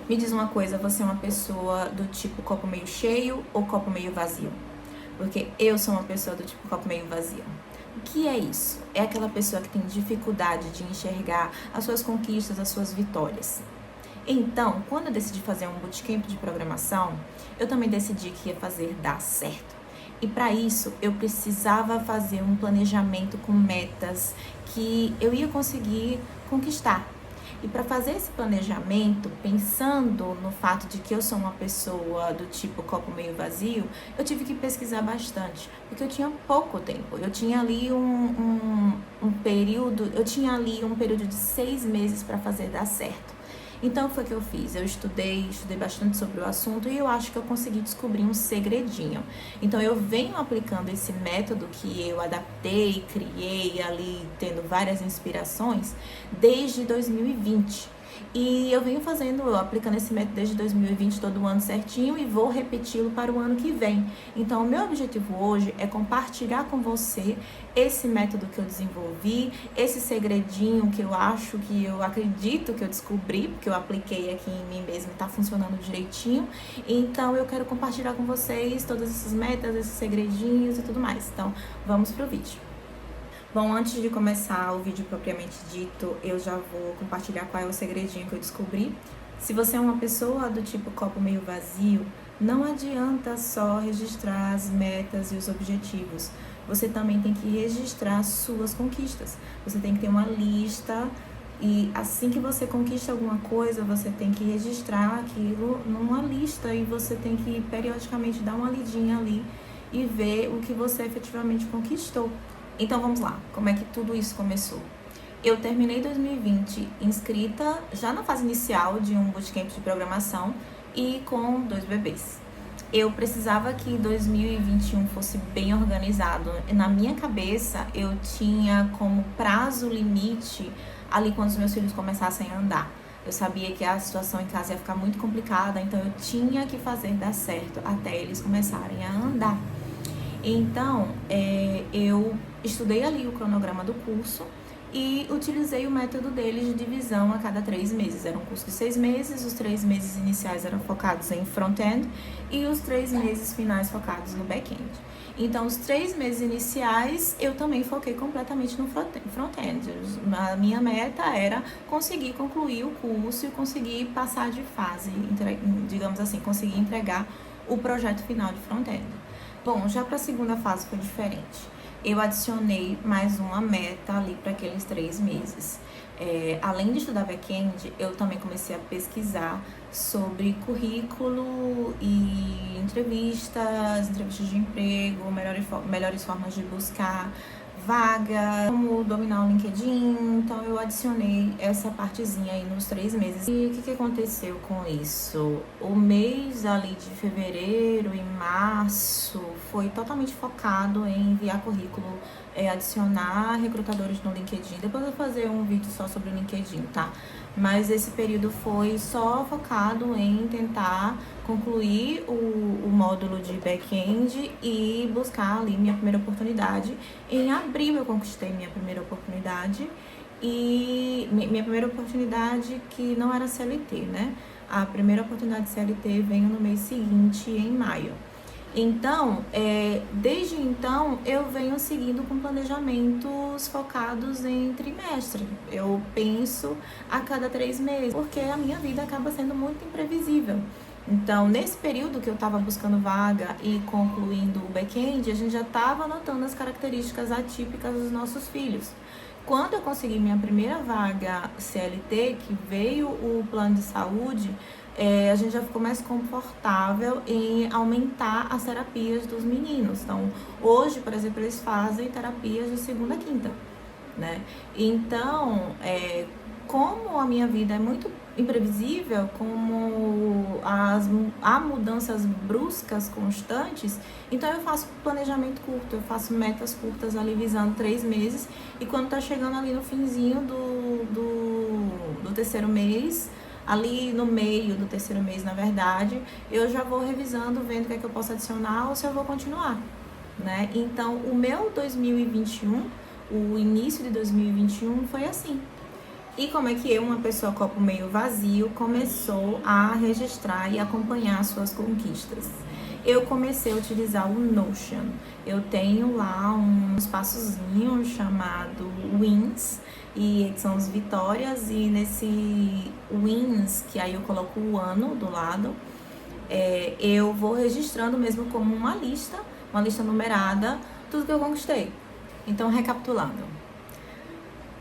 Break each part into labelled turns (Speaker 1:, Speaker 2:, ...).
Speaker 1: Me diz uma coisa, você é uma pessoa do tipo copo meio cheio ou copo meio vazio? Porque eu sou uma pessoa do tipo copo meio vazio. O que é isso? É aquela pessoa que tem dificuldade de enxergar as suas conquistas, as suas vitórias. Então, quando eu decidi fazer um bootcamp de programação, eu também decidi que ia fazer dar certo. E para isso, eu precisava fazer um planejamento com metas que eu ia conseguir conquistar. E para fazer esse planejamento, pensando no fato de que eu sou uma pessoa do tipo copo meio vazio, eu tive que pesquisar bastante, porque eu tinha pouco tempo. Eu tinha ali um período de 6 meses para fazer dar certo. Então foi o que eu fiz, eu estudei bastante sobre o assunto e eu acho que eu consegui descobrir um segredinho. Então eu venho aplicando esse método que eu adaptei, criei ali, tendo várias inspirações, desde 2020. E eu venho aplicando esse método desde 2020, todo ano certinho, e vou repeti-lo para o ano que vem. Então, o meu objetivo hoje é compartilhar com você esse método que eu desenvolvi, esse segredinho que eu acredito que eu descobri, porque eu apliquei aqui em mim mesmo e está funcionando direitinho. Então, eu quero compartilhar com vocês todas essas metas, esses segredinhos e tudo mais. Então, vamos pro vídeo. Bom, antes de começar o vídeo propriamente dito, eu já vou compartilhar qual é o segredinho que eu descobri. Se você é uma pessoa do tipo copo meio vazio, não adianta só registrar as metas e os objetivos. Você também tem que registrar suas conquistas. Você tem que ter uma lista e assim que você conquista alguma coisa, você tem que registrar aquilo numa lista e você tem que periodicamente dar uma lidinha ali e ver o que você efetivamente conquistou. Então vamos lá, como é que tudo isso começou? Eu terminei 2020 inscrita já na fase inicial de um bootcamp de programação e com 2 bebês. Eu precisava que 2021 fosse bem organizado. Na minha cabeça, eu tinha como prazo limite ali quando os meus filhos começassem a andar. Eu sabia que a situação em casa ia ficar muito complicada, então eu tinha que fazer dar certo até eles começarem a andar. Então, eu estudei ali o cronograma do curso e utilizei o método deles de divisão a cada 3 meses. Era um curso de 6 meses, os 3 meses iniciais eram focados em front-end e os 3 meses finais focados no back-end. Então, os 3 meses iniciais, eu também foquei completamente no front-end. A minha meta era conseguir concluir o curso e conseguir passar de fase, digamos assim, conseguir entregar o projeto final de front-end. Bom, já para a segunda fase foi diferente. Eu adicionei mais uma meta ali para aqueles 3 meses. Além de estudar back-end, eu também comecei a pesquisar sobre currículo e entrevistas de emprego, melhores formas de buscar vaga, como dominar o LinkedIn. Então eu adicionei essa partezinha aí nos 3 meses. E o que aconteceu com isso? O mês ali de fevereiro e março foi totalmente focado em enviar currículo, adicionar recrutadores no LinkedIn. Depois eu vou fazer um vídeo só sobre o LinkedIn, tá? Mas esse período foi só focado em tentar concluir o módulo de back-end e buscar ali minha primeira oportunidade. Em abril eu conquistei minha primeira oportunidade e minha primeira oportunidade que não era CLT, né? A primeira oportunidade de CLT veio no mês seguinte, em maio. Então, desde então, eu venho seguindo com planejamentos focados em trimestre. Eu penso a cada 3 meses, porque a minha vida acaba sendo muito imprevisível. Então, nesse período que eu estava buscando vaga e concluindo o back-end, a gente já estava notando as características atípicas dos nossos filhos. Quando eu consegui minha primeira vaga CLT, que veio o plano de saúde, a gente já ficou mais confortável em aumentar as terapias dos meninos. Então, hoje, por exemplo, eles fazem terapias de segunda a quinta, né? Então, como a minha vida é muito imprevisível, como há mudanças bruscas, constantes, então eu faço planejamento curto, eu faço metas curtas ali visando 3 meses, e quando tá chegando ali no finzinho do terceiro mês, ali no meio do terceiro mês, na verdade, eu já vou revisando, vendo o que é que eu posso adicionar ou se eu vou continuar, né? Então, o meu 2021, o início de 2021 foi assim. E como é que eu, uma pessoa copo meio vazio, começou a registrar e acompanhar suas conquistas? Eu comecei a utilizar o Notion. Eu tenho lá um espaçozinho chamado Wins, e que são as vitórias, e nesse Wins, que aí eu coloco o ano do lado, eu vou registrando mesmo como uma lista numerada, tudo que eu conquistei. Então, recapitulando.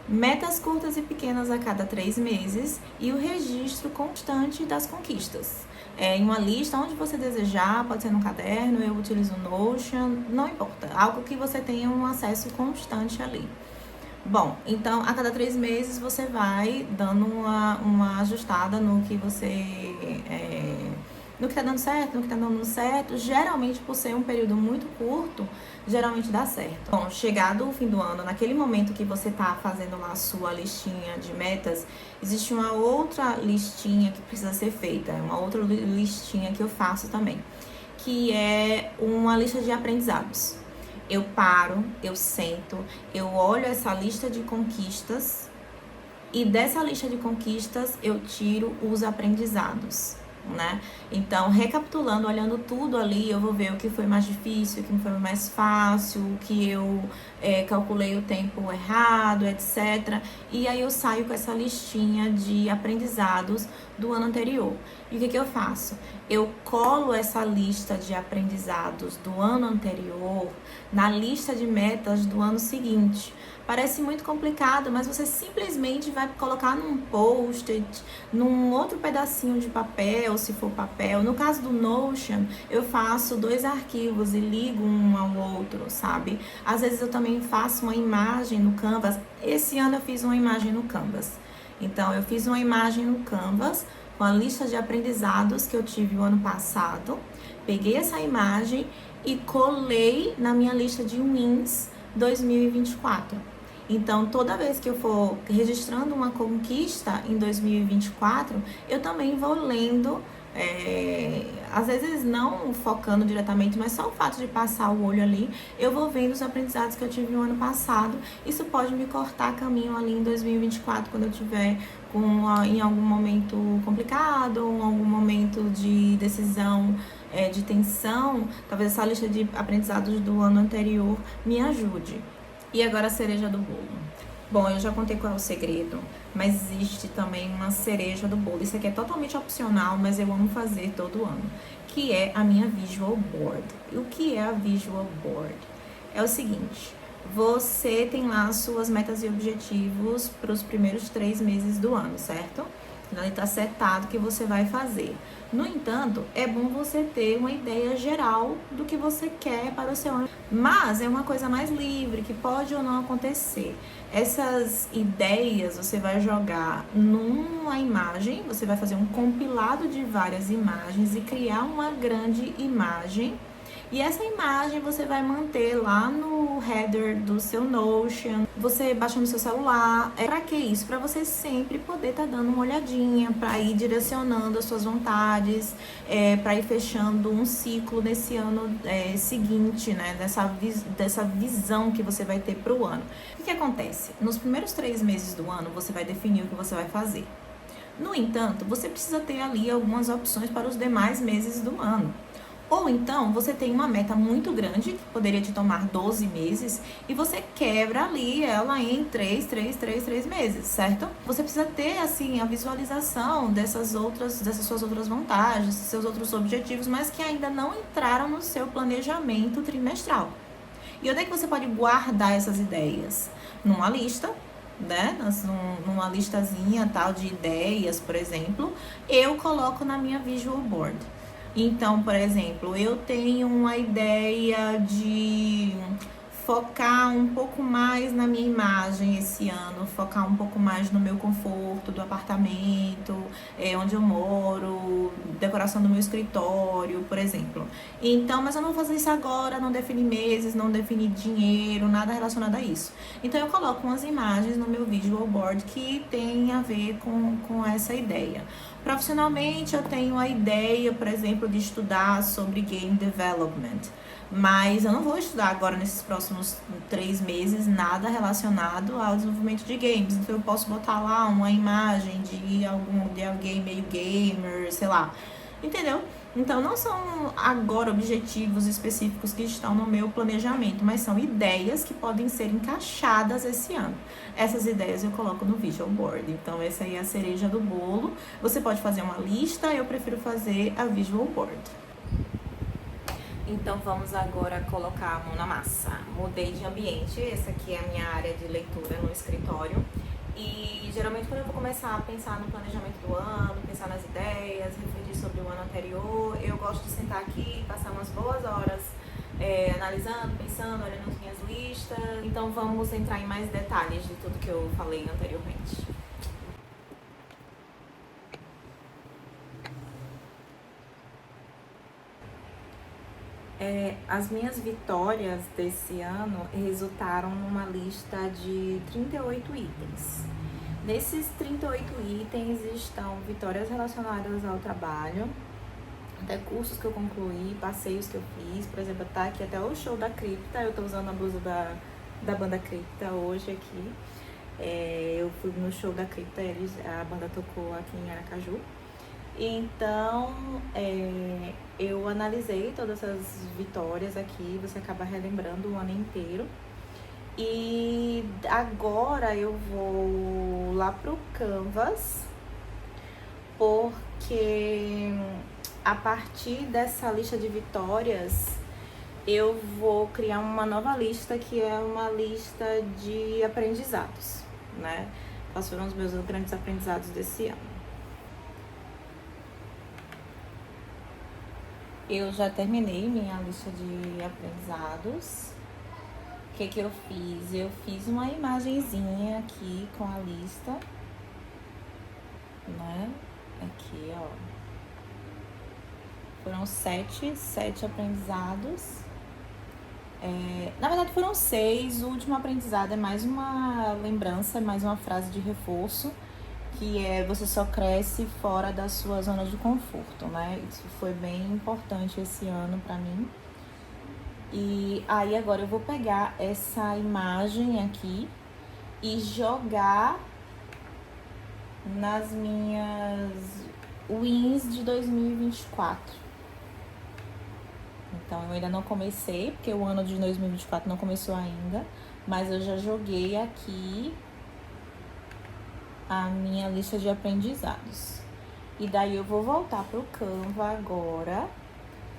Speaker 1: Metas curtas e pequenas a cada 3 meses e o registro constante das conquistas. Em uma lista, onde você desejar, pode ser no caderno, eu utilizo o Notion, não importa. Algo que você tenha um acesso constante ali. Bom, então a cada 3 meses você vai dando uma ajustada no que você... no que tá dando certo, no que tá dando certo. Geralmente, por ser um período muito curto, geralmente dá certo. Bom, chegado o fim do ano, naquele momento que você tá fazendo lá a sua listinha de metas, existe uma outra listinha que precisa ser feita, uma outra listinha que eu faço também, que é uma lista de aprendizados. Eu paro, eu sento, eu olho essa lista de conquistas e dessa lista de conquistas eu tiro os aprendizados, né? Então, recapitulando, olhando tudo ali, eu vou ver o que foi mais difícil, o que foi mais fácil, o que eu calculei o tempo errado, etc. E aí eu saio com essa listinha de aprendizados do ano anterior. E o que eu faço? Eu colo essa lista de aprendizados do ano anterior na lista de metas do ano seguinte. Parece muito complicado, mas você simplesmente vai colocar num post-it, num outro pedacinho de papel, se for papel. No caso do Notion, eu faço 2 arquivos e ligo um ao outro, sabe? Às vezes eu também faço uma imagem no Canvas. Esse ano eu fiz uma imagem no Canvas. Então, eu fiz uma imagem no Canvas com a lista de aprendizados que eu tive o ano passado. Peguei essa imagem e colei na minha lista de wins 2024. Então, toda vez que eu for registrando uma conquista em 2024, eu também vou lendo, às vezes não focando diretamente, mas só o fato de passar o olho ali, eu vou vendo os aprendizados que eu tive no ano passado. Isso pode me cortar caminho ali em 2024, quando eu tiver em algum momento complicado, em algum momento de decisão, de tensão. Talvez essa lista de aprendizados do ano anterior me ajude. E agora a cereja do bolo. Bom, eu já contei qual é o segredo, mas existe também uma cereja do bolo. Isso aqui é totalmente opcional, mas eu amo fazer todo ano, que é a minha Visual Board. E o que é a Visual Board? É o seguinte: você tem lá as suas metas e objetivos para os primeiros 3 meses do ano, certo? Então, está setado o que você vai fazer. No entanto, é bom você ter uma ideia geral do que você quer para o seu ano. Mas é uma coisa mais livre, que pode ou não acontecer. Essas ideias você vai jogar numa imagem, você vai fazer um compilado de várias imagens e criar uma grande imagem. E essa imagem você vai manter lá no header do seu Notion, você baixa no seu celular. Pra que isso? Pra você sempre poder estar dando uma olhadinha, pra ir direcionando as suas vontades, pra ir fechando um ciclo nesse ano seguinte, né? Dessa visão que você vai ter pro ano. O que acontece? Nos primeiros 3 meses do ano, você vai definir o que você vai fazer. No entanto, você precisa ter ali algumas opções para os demais meses do ano. Ou então, você tem uma meta muito grande, que poderia te tomar 12 meses, e você quebra ali ela em 3 meses, certo? Você precisa ter, assim, a visualização dessas suas outras vantagens, desses seus outros objetivos, mas que ainda não entraram no seu planejamento trimestral. E onde é que você pode guardar essas ideias? Numa lista, né? Numa listazinha tal de ideias, por exemplo, eu coloco na minha Visual Board. Então, por exemplo, eu tenho uma ideia de focar um pouco mais na minha imagem esse ano, focar um pouco mais no meu conforto do apartamento, onde eu moro, decoração do meu escritório, por exemplo. Então, mas eu não vou fazer isso agora, não defini meses, não defini dinheiro, nada relacionado a isso. Então, eu coloco umas imagens no meu Visual Board que tem a ver com essa ideia. Profissionalmente, eu tenho a ideia, por exemplo, de estudar sobre Game Development. Mas eu não vou estudar agora nesses próximos 3 meses nada relacionado ao desenvolvimento de games. Então eu posso botar lá uma imagem de alguém meio gamer, sei lá. Entendeu? Então não são agora objetivos específicos que estão no meu planejamento, mas são ideias que podem ser encaixadas esse ano. Essas ideias eu coloco no Visual Board. Então essa aí é a cereja do bolo. Você pode fazer uma lista, eu prefiro fazer a Visual Board. Então vamos agora colocar a mão na massa. Mudei de ambiente, essa aqui é a minha área de leitura no escritório. E geralmente quando eu vou começar a pensar no planejamento do ano, pensar nas ideias, refletir sobre o ano anterior, eu gosto de sentar aqui e passar umas boas horas analisando, pensando, olhando as minhas listas. Então vamos entrar em mais detalhes de tudo que eu falei anteriormente. As minhas vitórias desse ano resultaram numa lista de 38 itens. Nesses 38 itens estão vitórias relacionadas ao trabalho, até cursos que eu concluí, passeios que eu fiz. Por exemplo, tá aqui até o show da Cripta, eu tô usando a blusa da banda Cripta hoje aqui. Eu fui no show da Cripta, a banda tocou aqui em Aracaju. Então, eu analisei todas essas vitórias aqui, você acaba relembrando o ano inteiro. E agora eu vou lá pro Canvas, porque a partir dessa lista de vitórias, eu vou criar uma nova lista, que é uma lista de aprendizados, né? Quais foram os meus grandes aprendizados desse ano. Eu já terminei minha lista de aprendizados. O que eu fiz? Eu fiz uma imagenzinha aqui com a lista, né? Aqui, ó. Foram sete aprendizados. Na verdade foram 6. O último aprendizado é mais uma lembrança, mais uma frase de reforço, que é: você só cresce fora da sua zona de conforto, né? Isso foi bem importante esse ano pra mim. E aí agora eu vou pegar essa imagem aqui e jogar nas minhas wins de 2024. Então eu ainda não comecei, porque o ano de 2024 não começou ainda, mas eu já joguei aqui a minha lista de aprendizados. E daí eu vou voltar pro Canva agora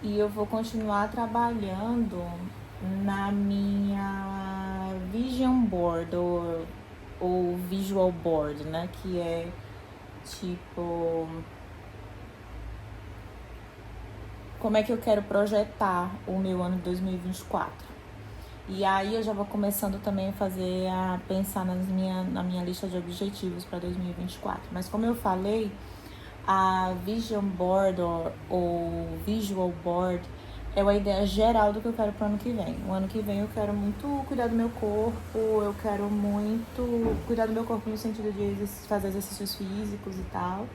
Speaker 1: e eu vou continuar trabalhando na minha Vision Board ou Visual Board, né? Que é tipo, como é que eu quero projetar o meu ano de 2024. E aí eu já vou começando também a pensar na minha lista de objetivos para 2024. Mas como eu falei, a Vision Board ou Visual Board é uma ideia geral do que eu quero para o ano que vem. O ano que vem eu quero muito cuidar do meu corpo, eu quero muito cuidar do meu corpo no sentido de fazer exercícios físicos e tal.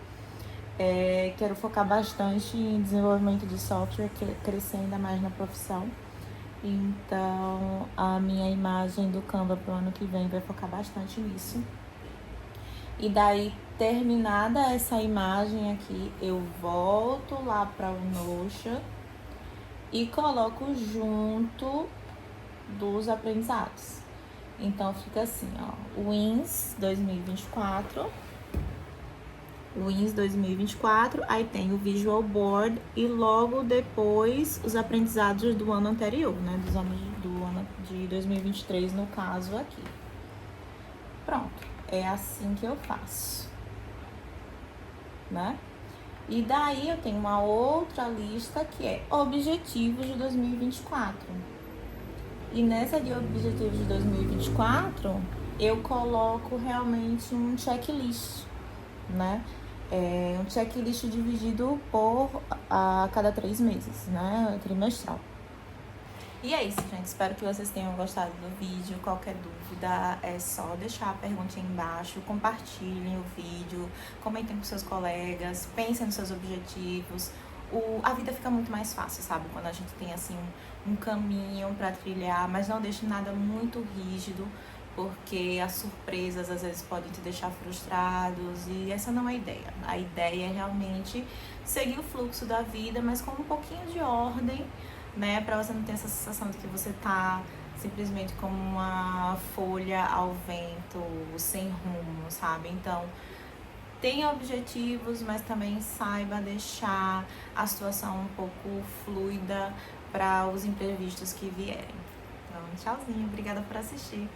Speaker 1: Quero focar bastante em desenvolvimento de software, crescer ainda mais na profissão. Então, a minha imagem do Canva pro ano que vem vai focar bastante nisso. E daí, terminada essa imagem aqui, eu volto lá para o Notion e coloco junto dos aprendizados. Então, fica assim, ó, Wins 2024... Wins 2024, aí tem o Visual Board e logo depois os aprendizados do ano anterior, né? Do ano de 2023, no caso aqui. Pronto, é assim que eu faço, né? E daí eu tenho uma outra lista que é Objetivos de 2024. E nessa de Objetivos de 2024, eu coloco realmente um checklist, né? Um checklist dividido a cada 3 meses, né? Trimestral. E é isso, gente. Espero que vocês tenham gostado do vídeo. Qualquer dúvida é só deixar a perguntinha embaixo. Compartilhem o vídeo, comentem com seus colegas, pensem nos seus objetivos. a vida fica muito mais fácil, sabe? Quando a gente tem, assim, um caminho pra trilhar, mas não deixe nada muito rígido, porque as surpresas às vezes podem te deixar frustrados e essa não é a ideia. A ideia é realmente seguir o fluxo da vida, mas com um pouquinho de ordem, né? Pra você não ter essa sensação de que você tá simplesmente como uma folha ao vento, sem rumo, sabe? Então, tenha objetivos, mas também saiba deixar a situação um pouco fluida para os imprevistos que vierem. Então, tchauzinho, obrigada por assistir.